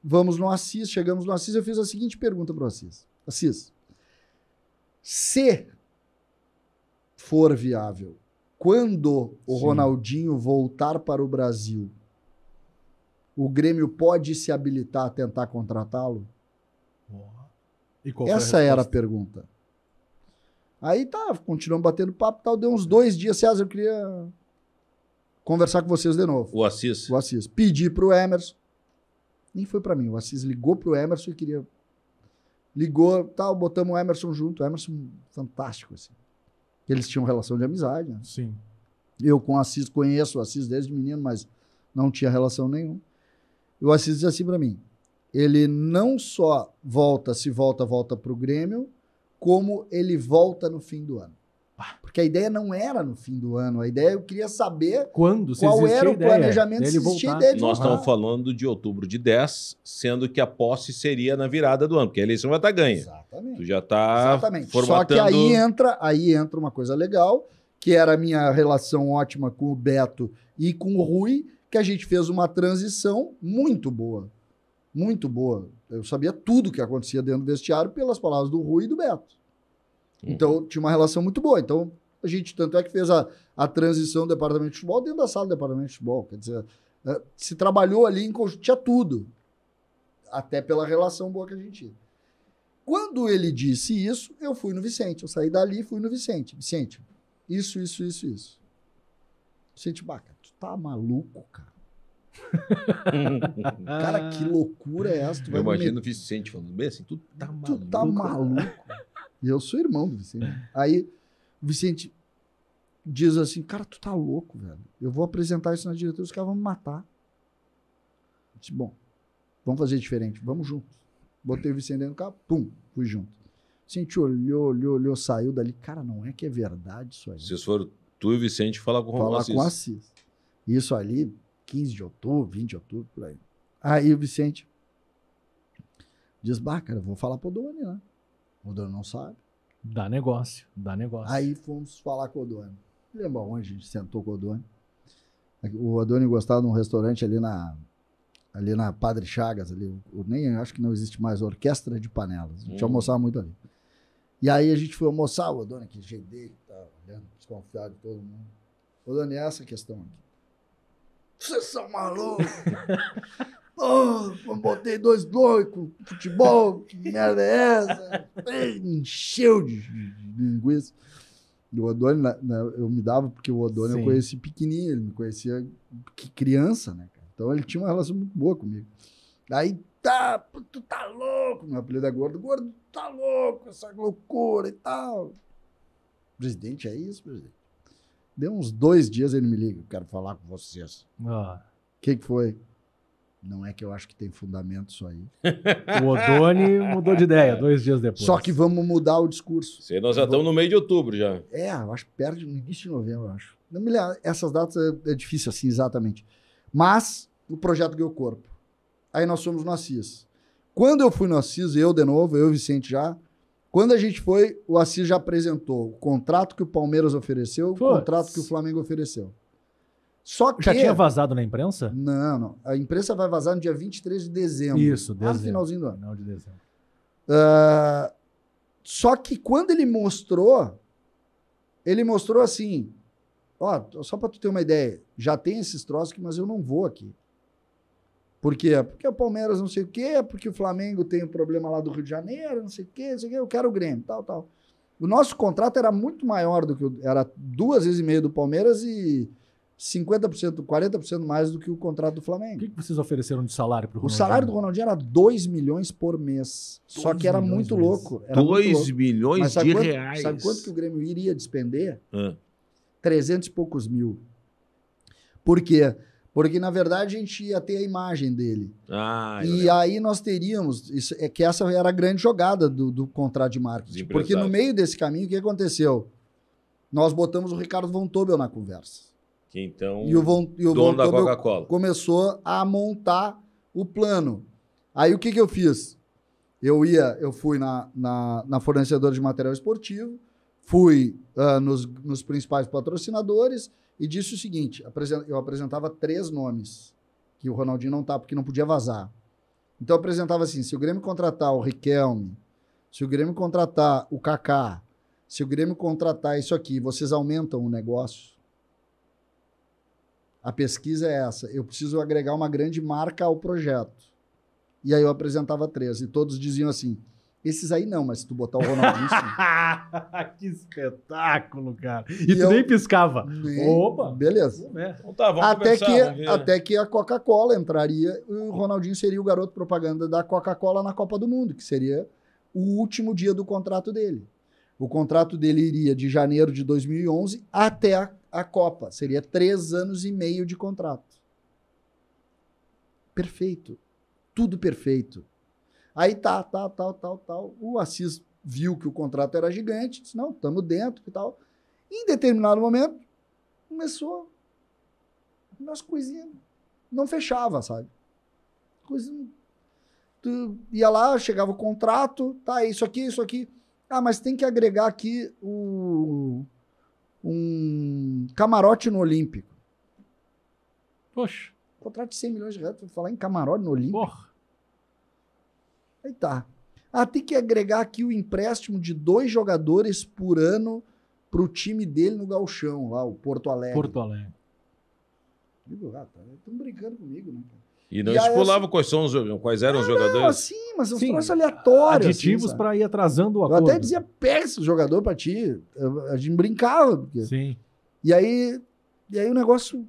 vamos no Assis, chegamos no Assis, eu fiz a seguinte pergunta para o Assis. Assis, se for viável, quando o Ronaldinho voltar para o Brasil, o Grêmio pode se habilitar a tentar contratá-lo? Essa era a pergunta. Aí tá, continuamos batendo papo, tal, deu uns 2 dias, César, eu queria conversar com vocês de novo. O Assis. O Assis. Pedi pro Emerson. Nem foi pra mim. O Assis ligou pro Emerson e queria... Ligou, tal, botamos o Emerson junto. O Emerson, fantástico, assim. Eles tinham relação de amizade, né? Sim. Eu com o Assis conheço o Assis desde menino, mas não tinha relação nenhuma. E o Assis disse assim pra mim, ele não só volta pro Grêmio, como ele volta no fim do ano. Porque a ideia não era no fim do ano. A ideia, eu queria saber quando, qual era o planejamento, se existia ideia de Nós voltar. estamos falando de outubro de 10, sendo que a posse seria na virada do ano, porque a eleição já está ganha. Exatamente. Tu já está formatando... Só que aí entra uma coisa legal, que era a minha relação ótima com o Beto e com o Rui, que a gente fez uma transição muito boa. Muito boa. Eu sabia tudo que acontecia dentro do vestiário pelas palavras do Rui e do Beto. Então, tinha uma relação muito boa. Então, a gente tanto é que fez a transição do departamento de futebol dentro da sala do departamento de futebol. Quer dizer, se trabalhou ali em conjunto, tinha tudo. Até pela relação boa que a gente tinha. Quando ele disse isso, eu fui no Vicente. Eu saí dali e fui no Vicente. Vicente, isso. Vicente, Baca, tu tá maluco, cara? Cara, que loucura é essa? Eu imagino o Vicente falando bem assim, tu tá maluco. Tu tá maluco. E eu sou irmão do Vicente. Aí o Vicente diz assim, cara, tu tá louco, velho. Eu vou apresentar isso na diretoria, os caras vão me matar. Eu disse, bom, vamos fazer diferente, vamos juntos. Botei o Vicente dentro do carro, pum, fui junto. O Vicente olhou, saiu dali. Cara, não é que é verdade isso aí. Vocês foram tu e o Vicente falar com o Assis. Falar com o Assis. Isso ali, 15 de outubro, 20 de outubro, por aí. Aí o Vicente diz, cara, eu vou falar pro Doni, né? O Doni não sabe. Dá negócio. Aí fomos falar com o Doni. Lembra onde a gente sentou com o Doni? O Doni gostava de um restaurante ali na Padre Chagas, ali. Nem acho que não existe mais, Orquestra de Panelas. A gente almoçava muito ali. E aí a gente foi almoçar, o Doni, que jeito dele, tá olhando, desconfiado de todo mundo. O Doni, essa questão aqui. Vocês são malucos! Eu botei 2 doidos, futebol, que merda é essa? Encheu de linguiça. E o Odoni, eu me dava, porque o Odoni eu conheci pequenininho, ele me conhecia criança, né, cara? Então ele tinha uma relação muito boa comigo. Aí, tu tá louco, meu apelido é Gordo, tu tá louco, essa loucura e tal. Presidente, é isso, presidente? Deu uns 2 dias ele me liga, eu quero falar com vocês. O que foi? Não é que eu acho que tem fundamento isso aí. O Odoni mudou de ideia 2 dias depois. Só que vamos mudar o discurso. Nós já estamos no meio de outubro já. Eu acho que perde no início de novembro, eu acho. Não me lembro, essas datas é difícil assim, exatamente. Mas o projeto ganhou corpo. Aí nós fomos no Assis. Quando eu fui no Assis, eu de novo, eu e o Vicente já, quando a gente foi, o Assis já apresentou o contrato que o Palmeiras ofereceu, o contrato que o Flamengo ofereceu. Só que... Já tinha vazado na imprensa? Não. A imprensa vai vazar no dia 23 de dezembro. Isso, dezembro. No finalzinho do ano. Final de dezembro. Só que quando ele mostrou assim, só para tu ter uma ideia, já tem esses troços aqui, mas eu não vou aqui. Por quê? Porque o Palmeiras não sei o quê, porque o Flamengo tem um problema lá do Rio de Janeiro, não sei o quê, eu quero o Grêmio, tal. O nosso contrato era muito maior do que era 2,5 vezes do Palmeiras e 50%, 40% mais do que o contrato do Flamengo. O que vocês ofereceram de salário para o Ronaldinho? O salário do Ronaldinho era 2 milhões por mês. Só que era muito louco. 2 milhões de reais. Sabe quanto que o Grêmio iria despender? 300 e poucos mil. Por quê? Porque, na verdade, a gente ia ter a imagem dele. Aí nós teríamos... que essa era a grande jogada do contrato de marketing. Porque no meio desse caminho, o que aconteceu? Nós botamos o Ricardo Von Tobel na conversa. Que então, o dono da Coca-Cola começou a montar o plano. Aí o que eu fiz? Eu fui na fornecedora de material esportivo, fui nos principais patrocinadores e disse o seguinte, eu apresentava 3 nomes, que o Ronaldinho não tá, porque não podia vazar. Então eu apresentava assim, se o Grêmio contratar o Riquelme, se o Grêmio contratar o Kaká, se o Grêmio contratar isso aqui, vocês aumentam o negócio? A pesquisa é essa. Eu preciso agregar uma grande marca ao projeto. E aí eu apresentava 3. E todos diziam assim, esses aí não, mas se tu botar o Ronaldinho... sim. Que espetáculo, cara. E tu nem piscava. Opa! Beleza. Então tá, vamos Até conversar, vamos ver. até que a Coca-Cola entraria e o Ronaldinho seria o garoto propaganda da Coca-Cola na Copa do Mundo, que seria o último dia do contrato dele. O contrato dele iria de janeiro de 2011 até a Copa. Seria 3 anos e meio de contrato. Perfeito. Tudo perfeito. Aí tal. O Assis viu que o contrato era gigante, disse, não, estamos dentro e tal. Em determinado momento, começou umas coisinhas, não fechava, sabe? Coisa, tu ia lá, chegava o contrato, tá, isso aqui. Ah, mas tem que agregar aqui um camarote no Olímpico. Poxa. Contrato de 100 milhões de reais, vou falar em camarote no Olímpico. Porra. Aí tá. Ah, tem que agregar aqui o empréstimo de 2 jogadores por ano pro time dele no Gauchão, lá, o Porto Alegre. Porto Alegre. Digo, estão brincando comigo, né? E não E aí, estipulava quais eram os jogadores? Não, assim, mas uns Sim, troços aleatórios. Aditivos assim, para ir atrasando o eu acordo. até dizia, pega esse jogador pra ti. A gente brincava. Porque... Sim. E aí o negócio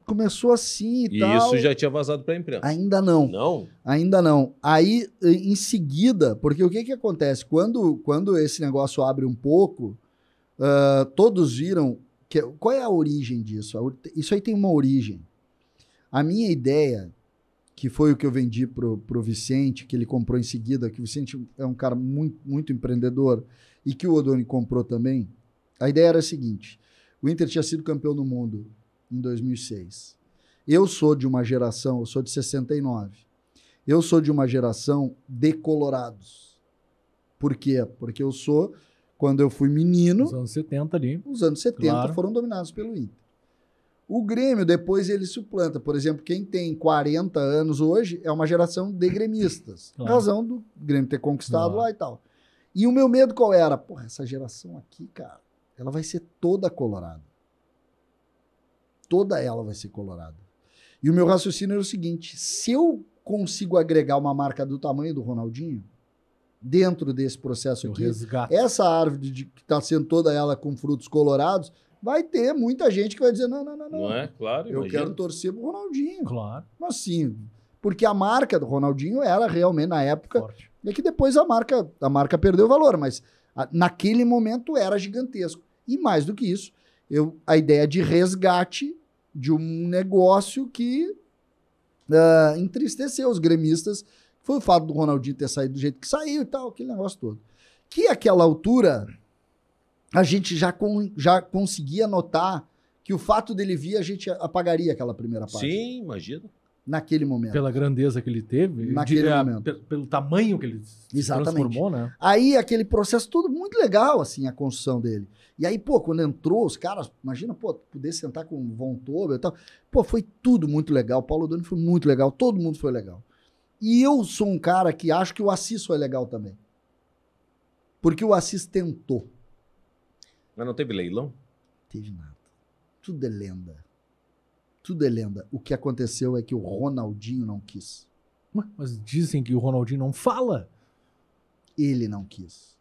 começou assim e E tal. isso já tinha vazado pra imprensa. Ainda não. Não? Ainda não. Aí, em seguida, porque o que acontece? Quando esse negócio abre um pouco, todos viram... qual é a origem disso? Isso aí tem uma origem. A minha ideia, que foi o que eu vendi pro Vicente, que ele comprou em seguida, que o Vicente é um cara muito, muito empreendedor, e que o Odoni comprou também, a ideia era a seguinte, o Inter tinha sido campeão do mundo em 2006. Eu sou de uma geração, eu sou de 69, eu sou de uma geração de colorados. Por quê? Porque eu sou, quando eu fui menino, Nos anos 70 ali. os anos 70 Claro. foram dominados pelo Inter. O Grêmio, depois ele suplanta. Por exemplo, quem tem 40 anos hoje é uma geração de gremistas. Claro. Razão do Grêmio ter conquistado Claro. lá e tal. E o meu medo qual era? Porra, essa geração aqui, cara, ela vai ser toda colorada. Toda ela vai ser colorada. E o meu raciocínio era o seguinte, se eu consigo agregar uma marca do tamanho do Ronaldinho, dentro desse processo O aqui, resgate. essa árvore que está sendo toda ela com frutos colorados, vai ter muita gente que vai dizer, não. Não é? Claro, Eu imagina. quero torcer pro Ronaldinho. Claro. Assim, porque a marca do Ronaldinho era realmente, na época, Forte. é que depois a marca perdeu valor, mas naquele momento era gigantesco. E mais do que isso, a ideia de resgate de um negócio que entristeceu os gremistas, foi o fato do Ronaldinho ter saído do jeito que saiu e tal, aquele negócio todo. Que àquela altura, a gente já conseguia notar que o fato dele vir, a gente apagaria aquela primeira parte. Sim, imagina. Naquele momento. Pela grandeza que ele teve. Naquele momento. Pelo tamanho que ele se Exatamente. transformou, né? Aí, aquele processo todo muito legal, assim, a construção dele. E aí, pô, quando entrou, os caras, imagina, pô, poder sentar com o Von Tobel e tal. Pô, foi tudo muito legal. O Paulo Odoni foi muito legal. Todo mundo foi legal. E eu sou um cara que acho que o Assis foi legal também. Porque o Assis tentou. Mas não teve leilão? Teve nada. Tudo é lenda. Tudo é lenda. O que aconteceu é que o Ronaldinho não quis. Mas dizem que o Ronaldinho não fala. Ele não quis.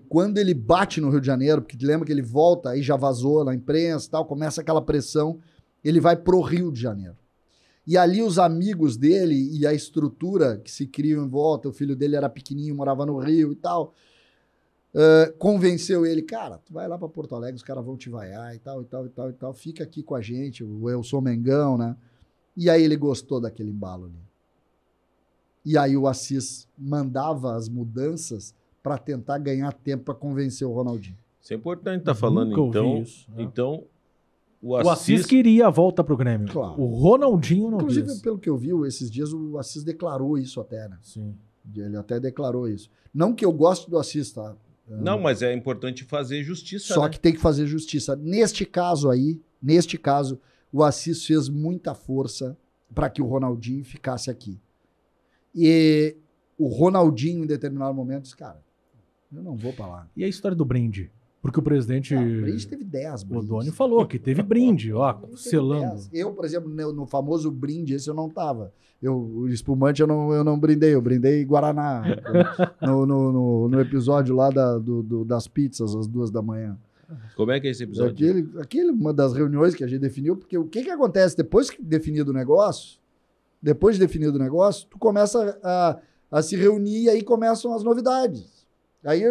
Quando ele bate no Rio de Janeiro, porque lembra que ele volta, aí já vazou na imprensa e tal, começa aquela pressão, ele vai pro Rio de Janeiro. E ali os amigos dele e a estrutura que se criam em volta, o filho dele era pequenininho, morava no Rio e tal, convenceu ele, cara, tu vai lá pra Porto Alegre, os caras vão te vaiar e tal, fica aqui com a gente, eu sou Mengão, né? E aí ele gostou daquele embalo ali. E aí o Assis mandava as mudanças para tentar ganhar tempo para convencer o Ronaldinho. Isso é importante estar falando, Nunca ouvi então. isso, né? Então, O Assis queria a volta pro Grêmio. Claro. O Ronaldinho não Inclusive, quis. pelo que eu vi esses dias, o Assis declarou isso até, né? Sim. Ele até declarou isso. Não que eu goste do Assis, tá? Não, mas é importante fazer justiça, Só né? que tem que fazer justiça. Neste caso, o Assis fez muita força para que o Ronaldinho ficasse aqui. E o Ronaldinho, em determinado momento, disse, cara, eu não vou pra lá. E a história do brinde? Porque o presidente... O brinde teve 10 brindes. Odoni falou que teve brinde, ó, Teve selando. 10. Eu, por exemplo, no famoso brinde, esse eu não tava. O espumante eu não brindei, eu brindei Guaraná. no episódio lá das pizzas, às 2 da manhã. Como é que é esse episódio? Uma das reuniões que a gente definiu, porque o que acontece depois de definido o negócio, tu começa a se reunir e aí começam as novidades. Aí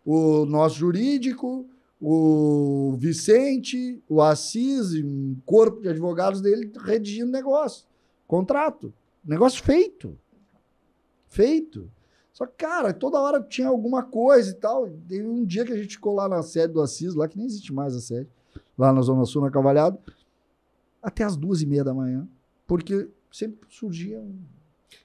o nosso jurídico, o Vicente, o Assis, e um corpo de advogados dele redigindo negócio, contrato, negócio feito. Só que, cara, toda hora tinha alguma coisa e tal. Teve um dia que a gente ficou lá na sede do Assis, lá que nem existe mais a sede, lá na Zona Sul, na Cavalhada, até as 2h30 da manhã, porque sempre surgia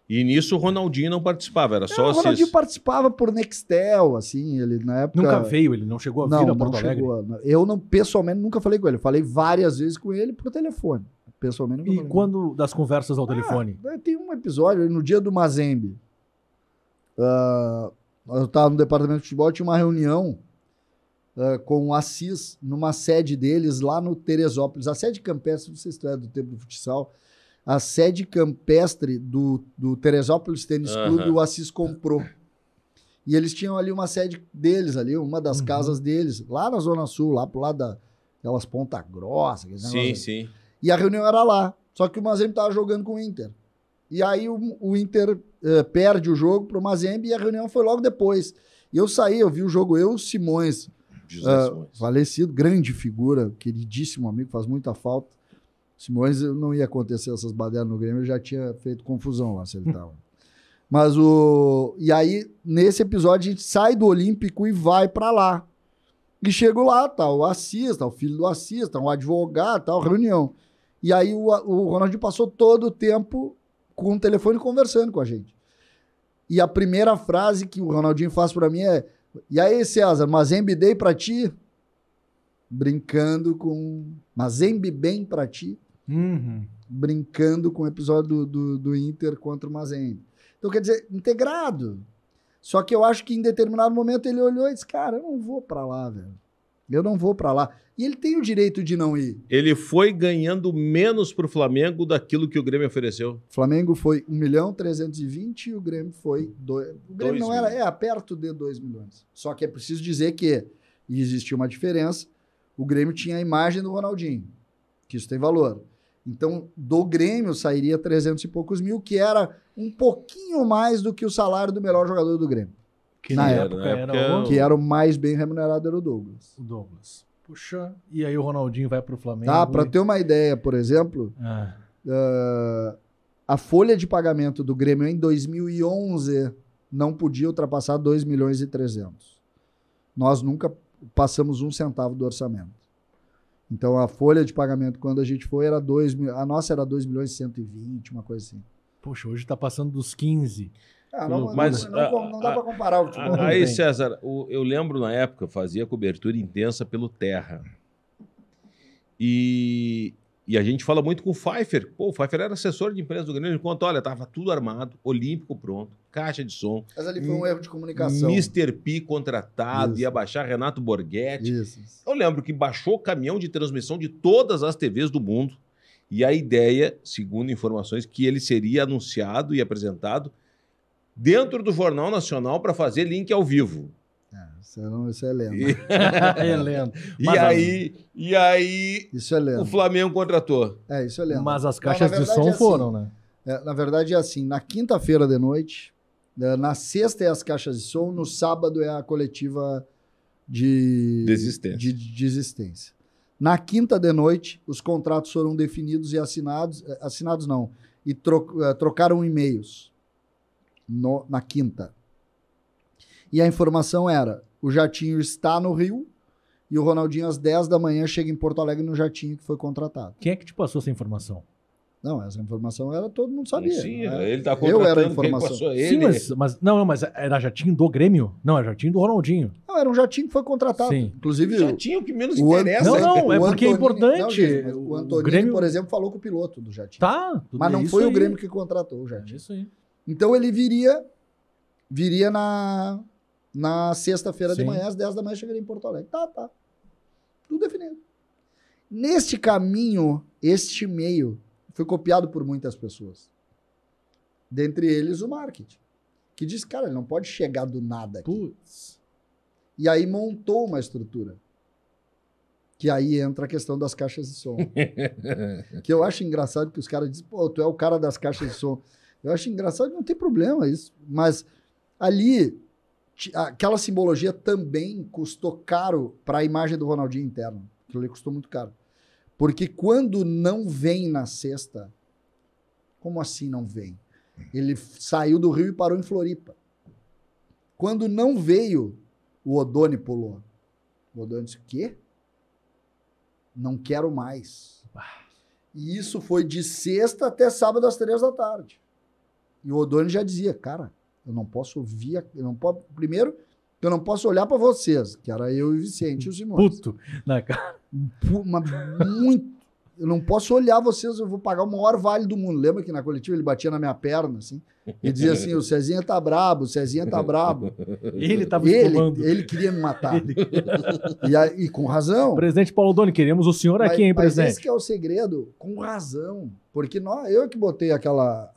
E nisso o Ronaldinho não participava, era só o vocês. Ronaldinho participava por Nextel, assim, ele na época... Nunca veio, ele não chegou a vir a Porto Alegre? Eu, pessoalmente, nunca falei com ele. Eu falei várias vezes com ele por telefone. Pessoalmente, nunca E falei quando das conversas ao telefone? Tem um episódio, no dia do Mazembe. Eu estava no departamento de futebol, tinha uma reunião com o Assis, numa sede deles, lá no Teresópolis. A sede campestre, não sei se tu é do tempo do futsal, a sede campestre do Teresópolis Tênis Clube, o Assis comprou. E eles tinham ali uma sede deles, ali, uma das casas deles, lá na Zona Sul, lá pro lado daquelas Ponta Grossa. Sim. E a reunião era lá. Só que o Mazembe estava jogando com o Inter. E aí o Inter perde o jogo pro Mazembe e a reunião foi logo depois. E eu vi o jogo, o Simões, falecido, grande figura, queridíssimo amigo, faz muita falta. Simões, não ia acontecer essas badelas no Grêmio, eu já tinha feito confusão lá se ele tava. Mas e aí, nesse episódio, a gente sai do Olímpico e vai pra lá. E chego lá, tá o Assis, tá o filho do Assis, tá um advogado, tá a reunião. E aí o Ronaldinho passou todo o tempo com o telefone conversando com a gente. E a primeira frase que o Ronaldinho faz pra mim é: e aí, César, Mazembe dei pra ti? Brincando com... Mazembe bem pra ti? Brincando com o episódio do Inter contra o Mazembe. Então, quer dizer, integrado. Só que eu acho que em determinado momento ele olhou e disse, cara, eu não vou pra lá, velho. Eu não vou pra lá. E ele tem o direito de não ir. Ele foi ganhando menos pro Flamengo daquilo que o Grêmio ofereceu. O Flamengo foi 1.320.000 e o Grêmio foi... O Grêmio não era... perto de 2 milhões. Só que é preciso dizer que existia uma diferença. O Grêmio tinha a imagem do Ronaldinho, que isso tem valor. Então, do Grêmio sairia 300 e poucos mil, que era um pouquinho mais do que o salário do melhor jogador do Grêmio. Que na época era que era o mais bem remunerado, era o Douglas. O Douglas. Puxa, e aí o Ronaldinho vai pro Flamengo. Tá, para ter uma ideia, por exemplo, a folha de pagamento do Grêmio em 2011 não podia ultrapassar 2 milhões e 300. Nós nunca passamos um centavo do orçamento. Então a folha de pagamento quando a gente foi era 2 mil, a nossa era 2 milhões e 120, uma coisa assim. Poxa, hoje tá passando dos 15. Não dá para comparar o futebol. Aí, César, eu lembro na época, fazia cobertura intensa pelo Terra. E a gente fala muito com o Pfeiffer. Pô, o Pfeiffer era assessor de imprensa do Grêmio. Ele conta, olha, tava tudo armado, Olímpico pronto, caixa de som. Mas ali foi um erro de comunicação. Mr. P contratado, Isso. ia baixar Renato Borghetti. Isso. Eu lembro que baixou o caminhão de transmissão de todas as TVs do mundo. E a ideia, segundo informações, que ele seria anunciado e apresentado dentro do Jornal Nacional para fazer link ao vivo. Isso é lenda. É lenda. E aí isso é lenda. O Flamengo contratou. Isso é lenda. Mas as caixas de som foram, né? Na verdade é assim, na quinta-feira de noite, na sexta é as caixas de som, no sábado é a coletiva de desistência. Na quinta de noite, os contratos foram definidos e assinados não, e trocaram e-mails na quinta. E a informação era, o jatinho está no Rio e o Ronaldinho às 10 da manhã chega em Porto Alegre no jatinho que foi contratado. Quem é que te passou essa informação? Não, essa informação era todo mundo sabia. Sim, né? ele tá Eu era a contratando, quem informação. passou Sim, ele. mas era jatinho do Grêmio? Não, era jatinho do Ronaldinho. Não, era um jatinho que foi contratado. Sim. Inclusive, Já tinha o que menos o interessa. Não, é o porque é Antonini- importante. Não, gente, mas o Antonini, Grêmio- por exemplo, falou com o piloto do jatinho. Tá, tudo Mas não isso foi o aí. Grêmio que contratou o É jatinho. isso aí. Então ele viria na sexta-feira de Sim. manhã, às 10 da manhã, chegaria em Porto Alegre. Tá. Tudo definido. Neste caminho, este e-mail foi copiado por muitas pessoas. Dentre eles o marketing. Que diz, cara, ele não pode chegar do nada aqui. Putz. E aí montou uma estrutura. Que aí entra a questão das caixas de som. Que eu acho engraçado que os caras dizem, pô, tu é o cara das caixas de som. Eu acho engraçado, não tem problema isso. Mas ali, aquela simbologia também custou caro para a imagem do Ronaldinho interno. Aquilo ali custou muito caro. Porque quando não vem na sexta, como assim não vem? Ele saiu do Rio e parou em Floripa. Quando não veio, o Odoni pulou. O Odoni disse, o quê? Não quero mais. E isso foi de sexta até sábado às 3 da tarde. E o Odoni já dizia, cara, eu não posso ouvir, primeiro, eu não posso olhar para vocês, que era eu e o Vicente e o Simões. Puto. Na cara. Muito. Eu não posso olhar vocês, eu vou pagar o maior vale do mundo. Lembra que na coletiva ele batia na minha perna, assim? E dizia assim, o Cezinha tá brabo, o Cezinha tá brabo. Ele tava espumando. Ele queria me matar. E com razão. Presidente Paulo Doni, queremos o senhor aqui, hein, Mas presidente? esse que é o segredo, com razão. Porque eu que botei aquela...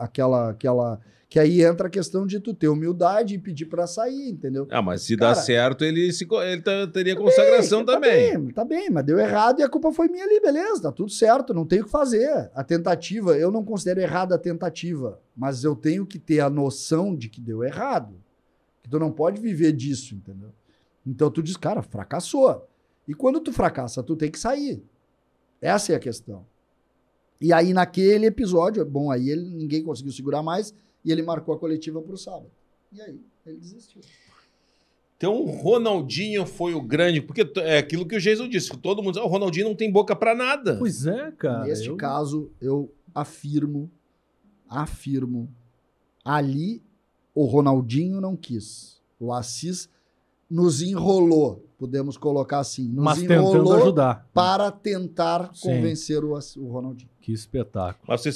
Que aí entra a questão de tu ter humildade e pedir pra sair, entendeu? Ah, mas se Cara, dá certo, ele teria consagração também. Tá bem, mas deu errado e a culpa foi minha ali, beleza, tá tudo certo, não tenho o que fazer. A tentativa, eu não considero errada a tentativa, mas eu tenho que ter a noção de que deu errado. Que tu não pode viver disso, entendeu? Então tu diz, cara, fracassou. E quando tu fracassa, tu tem que sair. Essa é a questão. E aí naquele episódio, bom, aí ninguém conseguiu segurar mais e ele marcou a coletiva pro sábado. E aí ele desistiu. Então o Ronaldinho foi o grande, porque é aquilo que o Jesus disse, todo mundo diz, o Ronaldinho não tem boca pra nada. Pois é, cara. Neste caso, eu afirmo, ali o Ronaldinho não quis. O Assis nos enrolou, podemos colocar assim, nos Mas tentando enrolou ajudar. para tentar Sim. convencer o Ronaldinho. Que espetáculo. Mas você